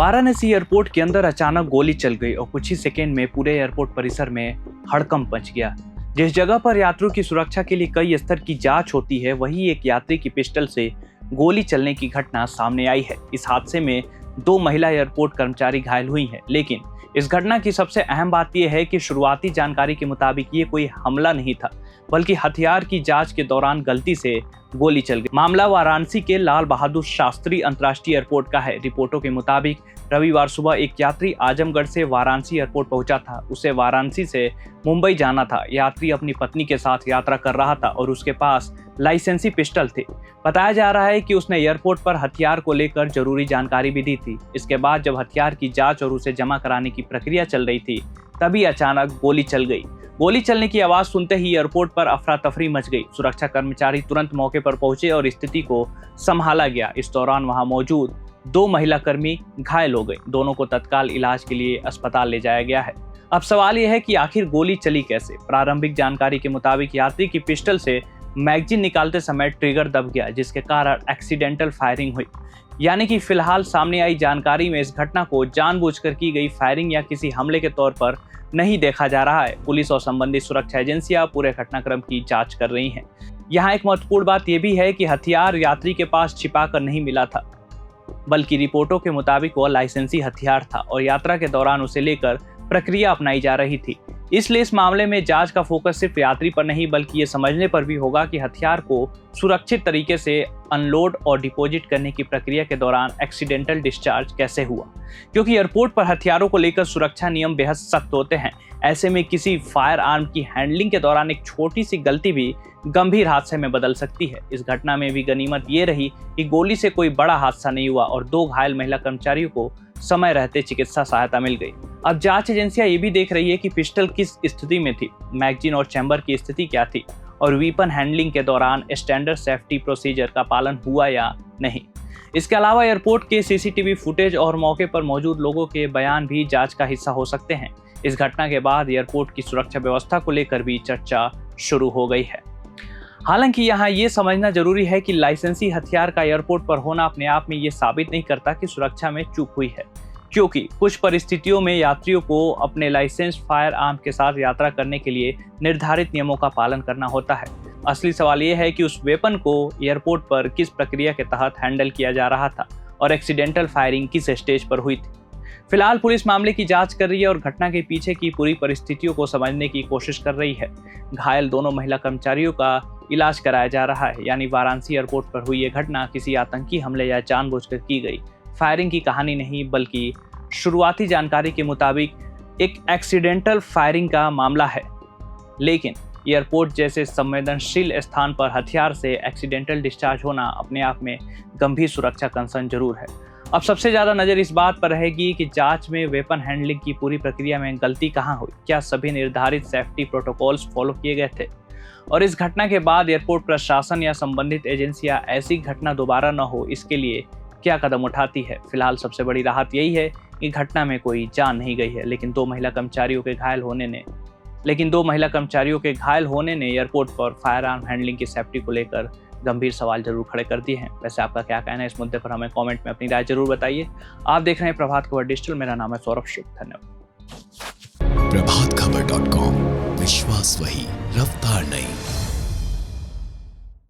Varanasi airport के अंदर अचानक गोली चल गई और कुछ ही सेकेंड में पूरे एयरपोर्ट परिसर में हड़कंप मच गया। जिस जगह पर यात्रियों की सुरक्षा के लिए कई स्तर की जांच होती है, वही एक यात्री की पिस्टल से गोली चलने की घटना सामने आई है। इस हादसे में 2 महिला एयरपोर्ट कर्मचारी घायल हुई हैं, लेकिन इस घटना की सबसे अहम बात यह है कि शुरुआती जानकारी के मुताबिक ये कोई हमला नहीं था, बल्कि हथियार की जांच के दौरान गलती से गोली चल गई। मामला वाराणसी के लाल बहादुर शास्त्री अंतर्राष्ट्रीय एयरपोर्ट का है। रिपोर्टों के मुताबिक रविवार सुबह एक यात्री आजमगढ़ से वाराणसी एयरपोर्ट पहुंचा था। उसे वाराणसी से मुंबई जाना था। यात्री अपनी पत्नी के साथ यात्रा कर रहा था और उसके पास लाइसेंसी पिस्टल थे। बताया जा रहा है कि उसने एयरपोर्ट पर हथियार को लेकर जरूरी जानकारी भी दी थी। इसके बाद जब हथियार की जांच और उसे जमा कराने की प्रक्रिया चल रही थी, तभी अचानक गोली चल गई। गोली चलने की आवाज सुनते ही एयरपोर्ट पर अफरा तफरी मच गई। सुरक्षा कर्मचारी तुरंत मौके पर पहुंचे और स्थिति को संभाला गया। इस दौरान वहां मौजूद 2 महिला कर्मी घायल हो गए। दोनों को तत्काल इलाज के लिए अस्पताल ले जाया गया है। अब सवाल यह है कि आखिर गोली चली कैसे। प्रारंभिक जानकारी के मुताबिक यात्री की पिस्टल से मैगजीन निकालते समय ट्रिगर दब गया, जिसके कारण एक्सीडेंटल फायरिंग हुई। यानी कि फिलहाल सामने आई जानकारी में इस घटना को जानबूझकर की गई फायरिंग या किसी हमले के तौर पर नहीं देखा जा रहा है। पुलिस और संबंधित सुरक्षा एजेंसियां पूरे घटनाक्रम की जांच कर रही हैं। यहाँ एक महत्वपूर्ण बात यह भी है कि हथियार यात्री के पास छिपा कर नहीं मिला था, बल्कि रिपोर्टों के मुताबिक वह लाइसेंसी हथियार था और यात्रा के दौरान उसे लेकर प्रक्रिया अपनाई जा रही थी। इसलिए इस मामले में जांच का फोकस सिर्फ यात्री पर नहीं, बल्कि ये समझने पर भी होगा कि हथियार को सुरक्षित तरीके से अनलोड और डिपॉजिट करने की प्रक्रिया के दौरान एक्सीडेंटल डिस्चार्ज कैसे हुआ। क्योंकि एयरपोर्ट पर हथियारों को लेकर सुरक्षा नियम बेहद सख्त होते हैं। ऐसे में किसी फायर आर्म की हैंडलिंग के दौरान एक छोटी सी गलती भी गंभीर हादसे में बदल सकती है। इस घटना में भी गनीमत ये रही कि गोली से कोई बड़ा हादसा नहीं हुआ और 2 घायल महिला कर्मचारियों को समय रहते चिकित्सा सहायता मिल गई। अब जांच एजेंसियां ये भी देख रही है कि पिस्टल किस स्थिति में थी, मैगजीन और चैम्बर की स्थिति क्या थी और वीपन हैंडलिंग के दौरान स्टैंडर्ड सेफ्टी प्रोसीजर का पालन हुआ या नहीं। इसके अलावा एयरपोर्ट के सीसीटीवी फुटेज और मौके पर मौजूद लोगों के बयान भी जांच का हिस्सा हो सकते हैं। इस घटना के बाद एयरपोर्ट की सुरक्षा व्यवस्था को लेकर भी चर्चा शुरू हो गई है। हालांकि यहाँ ये समझना जरूरी है कि लाइसेंसी हथियार का एयरपोर्ट पर होना अपने आप में ये साबित नहीं करता कि सुरक्षा में चूक हुई है, क्योंकि कुछ परिस्थितियों में यात्रियों को अपने लाइसेंस फायर आर्म के साथ यात्रा करने के लिए निर्धारित नियमों का पालन करना होता है। असली सवाल यह है कि उस वेपन को एयरपोर्ट पर किस प्रक्रिया के तहत हैंडल किया जा रहा था और एक्सीडेंटल फायरिंग किस स्टेज पर हुई थी। फिलहाल पुलिस मामले की जांच कर रही है और घटना के पीछे की पूरी परिस्थितियों को समझने की कोशिश कर रही है। घायल दोनों महिला कर्मचारियों का इलाज कराया जा रहा है। यानी वाराणसी एयरपोर्ट पर हुई ये घटना किसी आतंकी हमले या जानबूझकर की गई फायरिंग की कहानी नहीं, बल्कि शुरुआती जानकारी के मुताबिक एक एक्सीडेंटल फायरिंग का मामला है। लेकिन एयरपोर्ट जैसे संवेदनशील स्थान पर हथियार से एक्सीडेंटल डिस्चार्ज होना अपने आप में गंभीर सुरक्षा कंसर्न जरूर है। अब सबसे ज्यादा नजर इस बात पर रहेगी कि जांच में वेपन हैंडलिंग की पूरी प्रक्रिया में गलती कहां हुई, क्या सभी निर्धारित सेफ्टी प्रोटोकॉल्स फॉलो किए गए थे और इस घटना के बाद एयरपोर्ट प्रशासन या संबंधित एजेंसियां ऐसी घटना दोबारा न हो इसके लिए क्या कदम उठाती है। फिलहाल सबसे बड़ी राहत यही है कि घटना में कोई जान नहीं गई है, लेकिन 2 महिला कर्मचारियों के घायल होने ने एयरपोर्ट पर फायर आर्म हैंडलिंग की सेफ्टी को लेकर गंभीर सवाल जरूर खड़े कर दिए हैं। वैसे आपका क्या कहना है इस मुद्दे पर, हमें कमेंट में अपनी राय जरूर बताइए। आप देख रहे हैं प्रभात खबर डिजिटल, मेरा नाम है सौरभ शुभ। धन्यवाद। प्रभातखबर.com, विश्वास वही, रफ्तार नहीं।